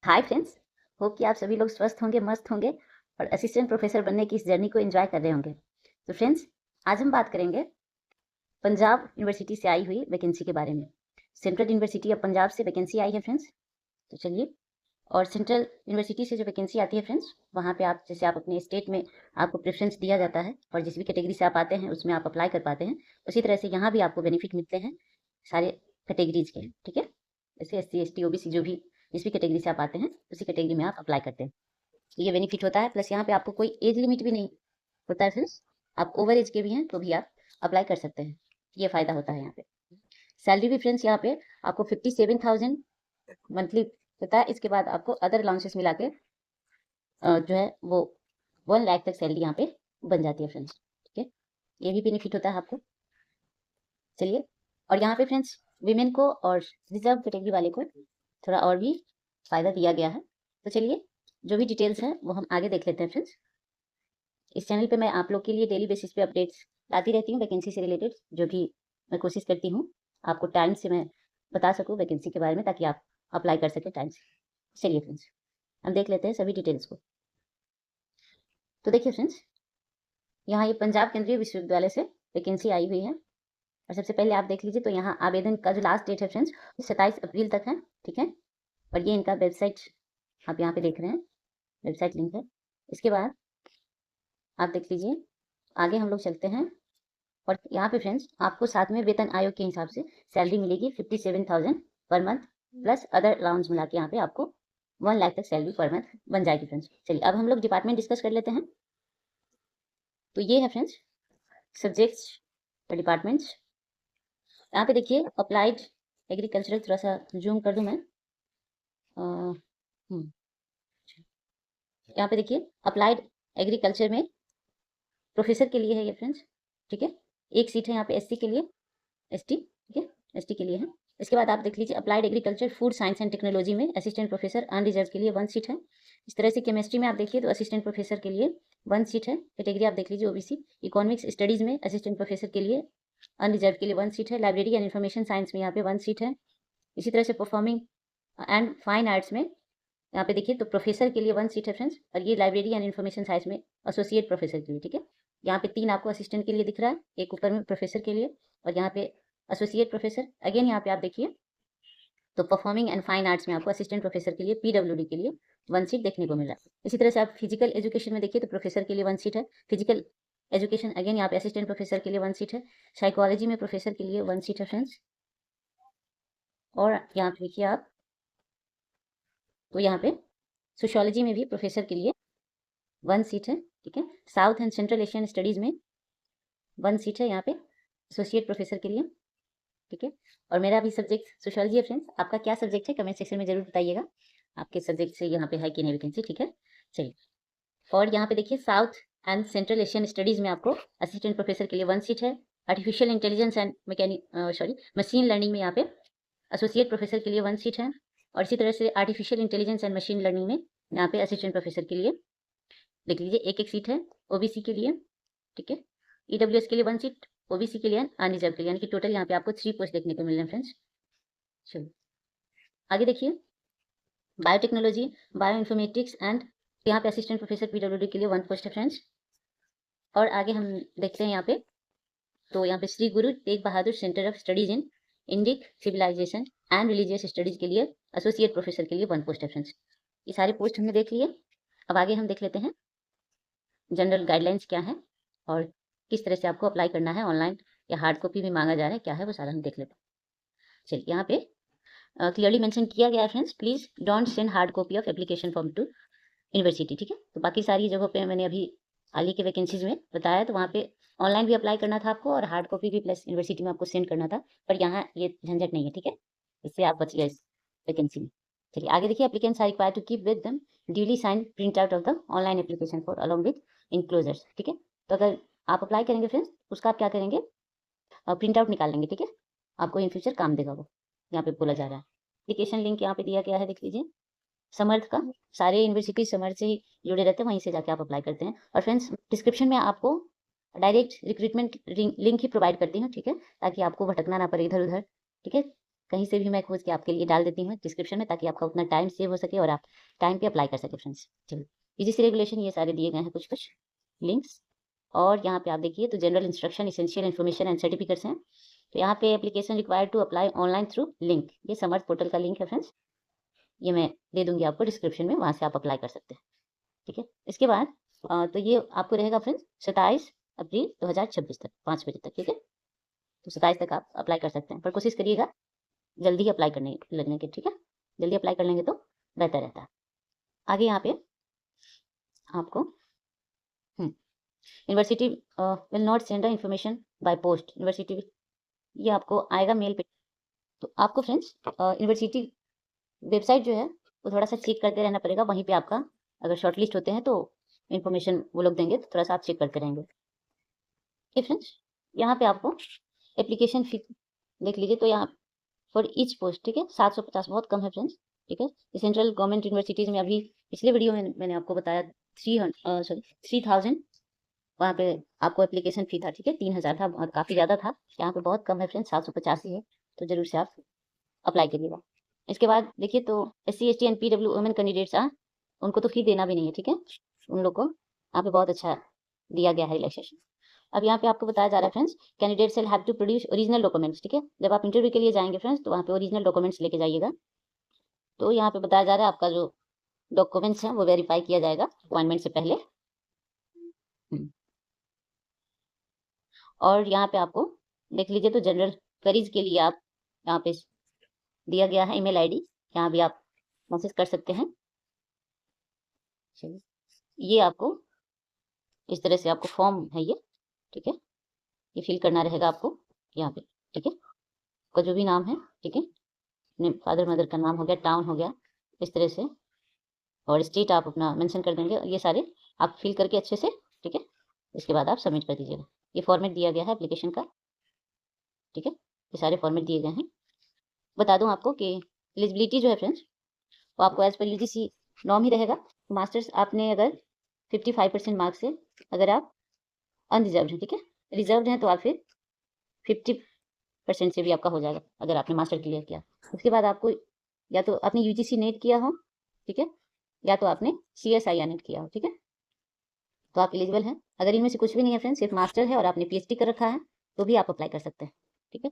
Hi friends, hope कि आप सभी लोग स्वस्थ होंगे, मस्त होंगे और असिस्टेंट प्रोफेसर बनने की इस जर्नी को एंजॉय कर रहे होंगे। तो फ्रेंड्स, आज हम बात करेंगे पंजाब यूनिवर्सिटी से आई हुई वैकेंसी के बारे में। सेंट्रल यूनिवर्सिटी ऑफ पंजाब से वैकेंसी आई है फ्रेंड्स। तो चलिए, और सेंट्रल यूनिवर्सिटी से जो वैकेंसी आती है फ्रेंड्स, वहाँ पे आप जैसे आप अपने स्टेट में आपको प्रेफरेंस दिया जाता है और जिस भी कैटेगरी से आप आते हैं उसमें आप अप्लाई कर पाते हैं, उसी तरह से यहाँ भी आपको बेनिफिट मिलते हैं सारे कैटेगरीज के। ठीक है, जैसे SC ST OBC जो भी जिस भी कैटेगरी से आप आते हैं उसी कैटेगरी में आप अप्लाई करते हैं, तो ये बेनिफिट होता है। प्लस यहाँ पे आपको कोई एज लिमिट भी नहीं होता है फ्रेंड्स, आप ओवर एज के भी हैं तो भी आप अप्लाई कर सकते हैं, ये फायदा होता है यहाँ पे। सैलरी भी फ्रेंड्स यहाँ पे आपको 57,000 मंथली होता है। इसके बाद आपको अदर अलाउंसेस मिला के जो है वो 1 लाख तक सैलरी यहाँ पे बन जाती है फ्रेंड्स। ठीक है, ये भी बेनिफिट होता है आपको। चलिए, और यहाँ पे फ्रेंड्स वीमेन को और रिजर्व कैटेगरी वाले को थोड़ा और भी फायदा दिया गया है। तो चलिए, जो भी डिटेल्स हैं वो हम आगे देख लेते हैं फ्रेंड्स। इस चैनल पे मैं आप लोग के लिए डेली बेसिस पे अपडेट्स लाती रहती हूँ वैकेंसी से रिलेटेड, जो भी मैं कोशिश करती हूँ आपको टाइम से मैं बता सकूँ वैकेंसी के बारे में, ताकि आप अप्लाई कर सकें टाइम से। चलिए फ्रेंड्स, हम देख लेते हैं सभी डिटेल्स को। तो देखिए फ्रेंड्स, यहाँ ये पंजाब केंद्रीय विश्वविद्यालय से वैकेंसी आई हुई है। और सबसे पहले आप देख लीजिए, तो यहाँ आवेदन का जो लास्ट डेट है फ्रेंड्स 27 अप्रैल तक है। ठीक है, और ये इनका वेबसाइट आप यहाँ पे देख रहे हैं, वेबसाइट लिंक है। इसके बाद आप देख लीजिए, आगे हम लोग चलते हैं। और यहाँ पे फ्रेंड्स आपको साथ में वेतन आयोग के हिसाब से सैलरी मिलेगी 57,000 per month, plus other allowance मिला के यहाँ पे आपको 1 लाख तक सैलरी पर मंथ बन जाएगी फ्रेंड्स। चलिए, अब हम लोग डिपार्टमेंट डिस्कस कर लेते हैं। तो ये है फ्रेंड्स सब्जेक्ट्स और डिपार्टमेंट्स। यहाँ पे देखिए अप्लाइड एग्रीकल्चरल, थोड़ा सा जूम कर दूं मैं। यहाँ पे देखिए अप्लाइड एग्रीकल्चर में प्रोफेसर के लिए है ये फ्रेंड्स। ठीक है, एक सीट है यहाँ पे SC के लिए, ST, ठीक है, ST के लिए है। इसके बाद आप देख लीजिए applied agriculture food science and technology में असिस्टेंट प्रोफेसर अनरिजर्व के लिए 1 सीट है। इस तरह से केमिस्ट्री में आप देखिए तो असिस्टेंट प्रोफेसर के लिए 1 सीट है। कैटेगरी आप देख लीजिए OBC। इकोनॉमिक्स स्टडीज में असिस्टेंट प्रोफेसर के लिए अनरिजर्व के लिए 1 सीट है। लाइब्रेरी एंड इन्फॉर्मेशन साइंस में यहाँ पे 1 सीट है। इसी तरह से परफॉर्मिंग एंड फाइन आर्ट्स में यहाँ पे देखिए तो प्रोफेसर के लिए 1 सीट है फ्रेंड्स, और ये लाइब्रेरी एंड इन्फॉर्मेशन साइंस में एसोसिएट प्रोफेसर के लिए। ठीक है, यहाँ पे 3 आपको असिस्टेंट के लिए दिख रहा है, एक ऊपर में प्रोफेसर के लिए, और यहाँ पे एसोसिएट प्रोफेसर। अगेन यहाँ पे आप देखिए तो परफॉर्मिंग एंड फाइन आर्ट्स में आपको असिस्टेंट प्रोफेसर के लिए PWD के लिए 1 सीट देखने को मिल रहा है। इसी तरह से आप फिजिकल एजुकेशन में देखिए तो प्रोफेसर के लिए 1 सीट है। फिजिकल एजुकेशन अगेन यहाँ पे असिस्टेंट प्रोफेसर के लिए 1 सीट है। साइकोलॉजी में प्रोफेसर के लिए 1 सीट है फ्रेंड्स। और यहाँ पे देखिए आप तो यहाँ पे सोशियोलॉजी में भी प्रोफेसर के लिए 1 सीट है। ठीक है, south and central Asian studies में 1 सीट है यहाँ पे एसोसिएट प्रोफेसर के लिए। ठीक है, और मेरा भी सब्जेक्ट सोशियोलॉजी है फ्रेंड्स। आपका क्या सब्जेक्ट है कमेंट सेक्शन में जरूर बताइएगा, आपके सब्जेक्ट से यहाँ पे है कि नहीं वैकेंसी। ठीक है, चलिए, और यहाँ पे देखिए south and central Asian studies में आपको असिस्टेंट प्रोफेसर के लिए 1 सीट है। Artificial intelligence and machine learning में यहाँ पे एसोसिएट प्रोफेसर के लिए 1 सीट है। और इसी तरह से artificial intelligence and machine learning में यहाँ पे असिस्टेंट प्रोफेसर के लिए देख लीजिए एक सीट है OBC के लिए। ठीक है, EWS के लिए 1 सीट, OBC के लिए अनरिजर्व के लिए, यानी कि टोटल यहाँ पे आपको 3 पोस्ट देखने को मिल रहे हैं फ्रेंड्स। चलिए आगे देखिए, बायोटेक्नोलॉजी, बायो इन्फॉर्मेटिक्स एंड यहाँ पे असिस्टेंट प्रोफेसर PWD के लिए 1 पोस्ट है फ्रेंड्स। और आगे हम देखते हैं यहाँ पे तो यहाँ पे Shri Guru Tegh Bahadur centre of studies in Indic civilisation and religious studies के लिए एसोसिएट प्रोफेसर के लिए 1 पोस्ट है फ्रेंड्स। ये सारे पोस्ट हमने देख लिए। अब आगे हम देख लेते हैं जनरल गाइडलाइंस क्या है और किस तरह से आपको अप्लाई करना है, ऑनलाइन या हार्ड कॉपी में मांगा जा रहा है, क्या है वो सारा हम देख लेते हैं। चलिए, यहाँ पे क्लियरली मेंशन किया गया है friends, please don't send hard copy of application form to university. ठीक है, तो बाकी सारी जगहों पे मैंने अभी हाल ही के वैकेंसीज में बताया, तो वहाँ पे ऑनलाइन भी अप्लाई करना था आपको और हार्ड कॉपी भी प्लस यूनिवर्सिटी में आपको सेंड करना था, पर यहाँ ये झंझट नहीं है। ठीक है, इससे आप बच गए इस वैकेंसी में। चलिए आगे देखिए, applicants are required to keep with them duly sign print out of the online application for along with enclosures. ठीक है, तो अगर आप अप्लाई करेंगे फ्रेंड्स, उसका आप क्या करेंगे, प्रिंट आउट निकाल लेंगे। ठीक है, आपको इन फ्यूचर काम देगा वो, यहाँ पे बोला जा रहा है। एप्लीकेशन लिंक यहाँ पे दिया गया है, देख लीजिए, समर्थ का। सारे यूनिवर्सिटी समर्थ से ही जुड़े रहते हैं, वहीं से जाके आप अप्लाई करते हैं। और फ्रेंड्स डिस्क्रिप्शन में आपको डायरेक्ट रिक्रूटमेंट लिंक ही प्रोवाइड करती हूँ। ठीक है, ताकि आपको भटकना ना पड़े इधर उधर। ठीक है, कहीं से भी मैं खोज के आपके लिए डाल देती हूँ डिस्क्रिप्शन में, ताकि आपका उतना टाइम सेव हो सके और आप टाइम पे अप्लाई कर सकें फ्रेंड्स। चलिए, यूजीसी रेगुलेशन ये सारे दिए गए हैं कुछ कुछ लिंक्स। और यहाँ पे आप देखिए तो general instruction, essential information and certificates हैं। तो यहाँ पे application required to apply online through link, ये समर्थ पोर्टल का लिंक है फ्रेंड्स, ये मैं दे दूंगी आपको डिस्क्रिप्शन में, वहाँ से आप अप्लाई कर सकते हैं। ठीक है, इसके बाद तो ये आपको रहेगा फ्रेंड्स 27 अप्रैल 2026 तक 5 बजे तक। ठीक है, तो 27 तक आप अप्लाई कर सकते हैं, पर कोशिश करिएगा जल्दी अप्लाई करने लगने के। ठीक है, जल्दी अप्लाई कर लेंगे तो बेहतर रहता है। आगे यहाँ पे आपको university will not send the information by post, university ये आपको आएगा मेल पे। तो आपको फ्रेंड्स यूनिवर्सिटी वेबसाइट जो है वो थोड़ा सा चेक करते रहना पड़ेगा, वहीं पे आपका अगर शॉर्टलिस्ट होते हैं तो इन्फॉर्मेशन वो लोग देंगे, तो थोड़ा सा आप चेक करते रहेंगे। ठीक फ्रेंड्स, यहाँ पे आपको एप्लीकेशन फी देख लीजिए, तो यहाँ फॉर ईच पोस्ट, ठीक है, 750 बहुत कम है फ्रेंड्स। ठीक है, सेंट्रल गवर्नमेंट यूनिवर्सिटीज़ में अभी पिछले वीडियो में मैंने आपको बताया 3000 वहाँ पे आपको एप्लीकेशन फी था। ठीक है, 3000 था और काफ़ी ज़्यादा था। यहाँ पे बहुत कम है फ्रेंड्स, 750 ही है, तो ज़रूर से आप अप्लाई करिएगा। इसके बाद देखिए तो SC ST and PW women candidates उनको तो फी देना भी नहीं है। ठीक है, उन लोग को यहाँ पे बहुत अच्छा दिया गया है रिलैक्सेशन। अब यहाँ पे आपको बताया जा रहा है friends, candidate shall have to produce original documents. ठीक है, जब आप इंटरव्यू के लिए जाएंगे फ्रेंड्स तो वहाँ पे ओरिजिनल डॉक्यूमेंट्स लेके जाइएगा। तो यहाँ पे बताया जा रहा है आपका जो डॉक्यूमेंट्स हैं वो वेरीफाई किया जाएगा अपॉइंटमेंट से पहले। और यहाँ पे आपको देख लीजिए तो जनरल क्वेरीज के लिए आप यहाँ पे दिया गया है ईमेल आईडी, यहाँ भी आप मैसेज कर सकते हैं। चलिए, ये आपको इस तरह से आपको फॉर्म है ये। ठीक है, ये फिल करना रहेगा आपको यहाँ पे। ठीक है, आपका जो भी नाम है, ठीक है, अपने फादर मदर का नाम हो गया, टाउन हो गया, इस तरह से, और स्टेट आप अपना मेंशन कर देंगे। ये सारे आप फिल करके अच्छे से, ठीक है, इसके बाद आप सबमिट कर दीजिएगा। ये फॉर्मेट दिया गया है एप्लीकेशन का। ठीक है, ये सारे फॉर्मेट दिए गए हैं। बता दूं आपको कि एलिजिबिलिटी जो है फ्रेंड्स वो आपको एज पर UGC नॉर्म ही रहेगा। मास्टर्स आपने अगर 55% मार्क्स से अगर आप अनरिजर्व हैं, ठीक है, रिजर्व हैं तो आप फिर 50% से भी आपका हो जाएगा अगर आपने मास्टर क्लियर किया। उसके बाद आपको या तो आपने UGC नेट किया हो, ठीक है, या तो आपने CSIR नेट किया हो। ठीक है, तो आप एलिजिबल हैं। अगर इनमें से कुछ भी नहीं है फ्रेंड्स, सिर्फ मास्टर है और आपने PhD कर रखा है, तो भी आप अप्लाई कर सकते हैं। ठीक है,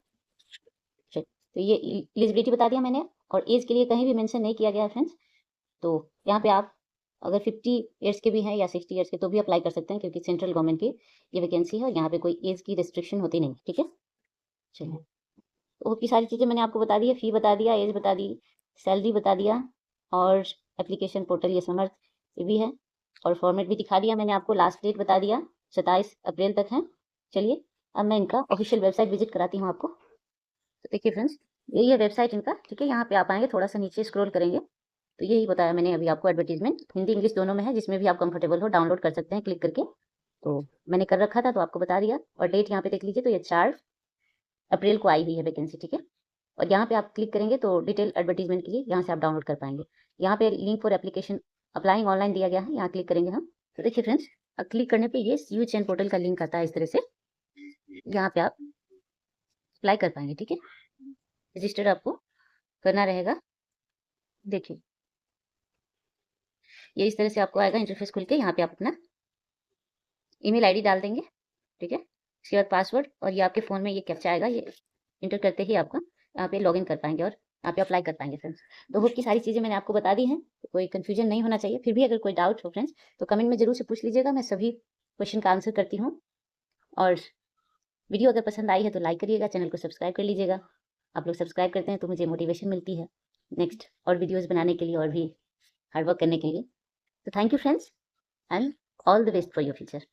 तो ये एलिजिबिलिटी बता दिया मैंने, और एज के लिए कहीं भी मेंशन नहीं किया गया है फ्रेंड्स। तो यहाँ पे आप अगर 50 ईयर्स के भी हैं या 60 ईयर्स के तो भी अप्लाई कर सकते हैं, क्योंकि सेंट्रल गवर्नमेंट की ये वैकेंसी है और यहाँ पे कोई एज की रिस्ट्रिक्शन होती नहीं। ठीक है, चलिए, तो की सारी चीज़ें मैंने आपको बता दी है, फ़ी बता दिया, एज बता दी, सैलरी बता दिया, और एप्लीकेशन पोर्टल ये समर्थ ये भी है, और फॉर्मेट भी दिखा दिया मैंने आपको। लास्ट डेट बता दिया 27 अप्रैल तक है। चलिए, अब मैं इनका ऑफिशियल वेबसाइट विजिट कराती हूँ आपको। तो देखिए फ्रेंड्स, यही है वेबसाइट इनका। ठीक है, यहाँ पे आप आएंगे, थोड़ा सा नीचे स्क्रॉल करेंगे तो यही बताया मैंने अभी आपको, एडवर्टीजमेंट हिंदी इंग्लिश दोनों में है, जिसमें भी आप कंफर्टेबल हो डाउनलोड कर सकते हैं क्लिक करके। तो मैंने कर रखा था तो आपको बता दिया, और डेट यहाँ पे देख लीजिए तो ये 4 अप्रैल को आई हुई है वैकेंसी। ठीक है, और यहाँ पे आप क्लिक करेंगे तो डिटेल एडवर्टीजमेंट के लिए यहाँ से आप डाउनलोड कर पाएंगे। यहाँ पे link for application applying online दिया गया है, यहाँ क्लिक करेंगे हम। तो देखिए फ्रेंड्स, अब क्लिक करने पे ये CU पोर्टल का लिंक आता है इस तरह से, यहाँ पे आप अप्लाई कर पाएंगे। ठीक है, रजिस्टर आपको करना रहेगा। देखिए, ये इस तरह से आपको आएगा इंटरफेस खुल के। यहाँ पे आप अपना ईमेल आईडी डाल देंगे। ठीक है, उसके बाद पासवर्ड, और ये आपके फ़ोन में ये कैप्चा आएगा, ये इंटर करते ही आपका यहाँ पे लॉगिन कर पाएंगे और यहाँ पे अप्लाई कर पाएंगे फ्रेंड्स। तो होप की सारी चीज़ें मैंने आपको बता दी हैं, तो कोई कन्फ्यूजन नहीं होना चाहिए। फिर भी अगर कोई डाउट हो फ्रेंड्स तो कमेंट में ज़रूर से पूछ लीजिएगा, मैं सभी क्वेश्चन का आंसर करती हूँ। और वीडियो अगर पसंद आई है तो लाइक करिएगा, चैनल को सब्सक्राइब कर लीजिएगा। आप लोग सब्सक्राइब करते हैं तो मुझे मोटिवेशन मिलती है नेक्स्ट और वीडियोज़ बनाने के लिए और भी हार्ड वर्क करने के लिए। तो thank you friends, and all the best for your future.